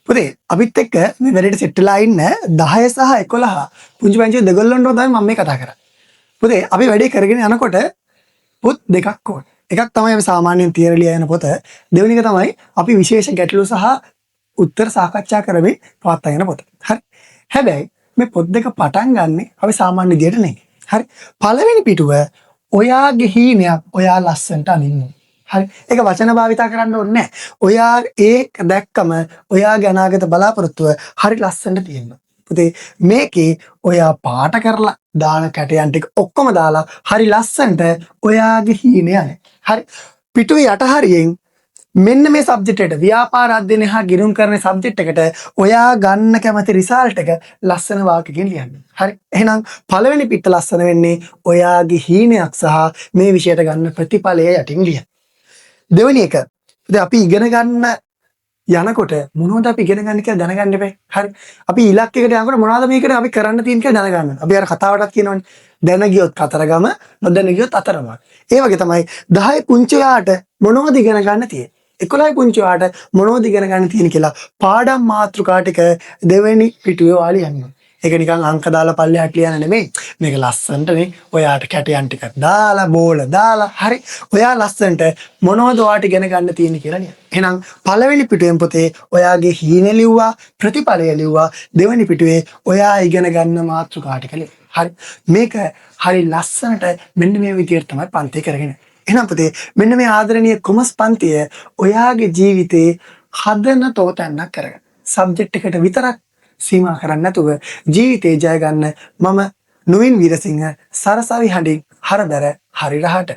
පුතේ අපිත් එක්ක මේ වැඩේට සෙට් වෙලා ඉන්න 10 සහ 11 පුංචි පැංචි දෙගොල්ලන්ටම තමයි මම මේ කතා කරන්නේ. පුතේ අපි වැඩේ කරගෙන යනකොට පොත් දෙකක් ඕන. එකක් තමයි අපි සාමාන්‍යයෙන් තියරි ලියා යන පොත. දෙවෙනි එක තමයි අපි විශේෂ ගැටලු සහ උත්තර සාකච්ඡා කරමින් පවත්වා යන පොත. හරි. හැබැයි මේ පොත් දෙක පටන් ගන්නෙ අපි සාමාන්‍ය විදියට නෙමෙයි. හරි. පළවෙනි පිටුව ඔයාගේ හීනයක් ඔයා ලස්සනට අනින්න. හරි. ඒක වචන භාවිතා කරන්න ඕනේ නැහැ. ඔයා ඒක දැක්කම ඔයාගේ අනාගත බලාපොරොත්තුව හරි ලස්සනට තියෙනවා. පුතේ මේකේ ඔයා පාට කරලා දාන කැටයන් ටික ඔක්කොම දාලා හරි ලස්සනට ඔයාගේ හීනේ යන්නේ. හරි. පිටුවේ යට හරියෙන් මෙන්න මේ සබ්ජෙක්ට් එකට ව්‍යාපාර අධ්‍යයනය හා ගිණුම් කරන සබ්ජෙක්ට් එකට ඔයා ගන්න කැමති රිසල්ට් එක ලස්සන වාක්‍යකින් ලියන්න. හරි. එහෙනම් පළවෙනි පිට ලස්සන වෙන්නේ ඔයාගේ හීනයක් සහ මේ විෂයට ගන්න ප්‍රතිඵලය යටින් ලියන්න. දෙවෙනි එක. ඉතින් අපි ඉගෙන ගන්න යනකොට මොනවද අපි ඉගෙන ගන්න කියලා දැනගන්න එපා. හරි. අපි ඉලක්කයකට යනකොට මොනවද මේකට අපි කරන්න තියෙන කියලා දැනගන්න. අපි අර කතාවටත් කියනවනේ. දැන ගියොත් කතරගම, නොදැන ගියොත් අතරම. ඒ වගේ තමයි 10 පුංචි ඔයාට මොනවද ඉගෙන ගන්න තියෙන්නේ. 11 පුංචි ඔයාට මොනවද ඉගෙන ගන්න තියෙන්නේ කියලා පාඩම් මාතෘකා ටික දෙවෙනි පිටුවේ ඔයා ලියන්න. ඒක නිකන් අංක දාලා පල්ලෙහාට ලියන්න නෙමෙයි. මේක ලස්සනට මේ ඔයාට කැටයන් ටිකක් දාලා බෝල දාලා හරි. ඔයා ලස්සනට මොනවද ඔයාට ඉගෙන ගන්න තියෙන්නේ කියලා ලියන්න. එහෙනම් පළවෙනි පිටුවෙන් පොතේ ඔයාගේ හීන ලිව්වා, ප්‍රතිඵලය ලිව්වා. දෙවෙනි පිටුවේ ඔයා ඉගෙන ගන්න මාතෘකා ටික ලිව්වා. හරි. මේක හරි ලස්සනට මෙන්න මේ විදිහට තමයි පන්ති කරගෙන. එහෙනම් පුතේ මෙන්න මේ ආදරණීය කොමර්ස් පන්තිය ඔයාගේ ජීවිතේ හදන තෝතැන්නක් කරගන්න. සබ්ජෙක්ට් එකට විතරක් සීමා කරන්නේ නැතුව ජීවිතේ ජය ගන්න මම නුවින් වීරසිංහ සරසවි හඬින් හරදර හරි රහට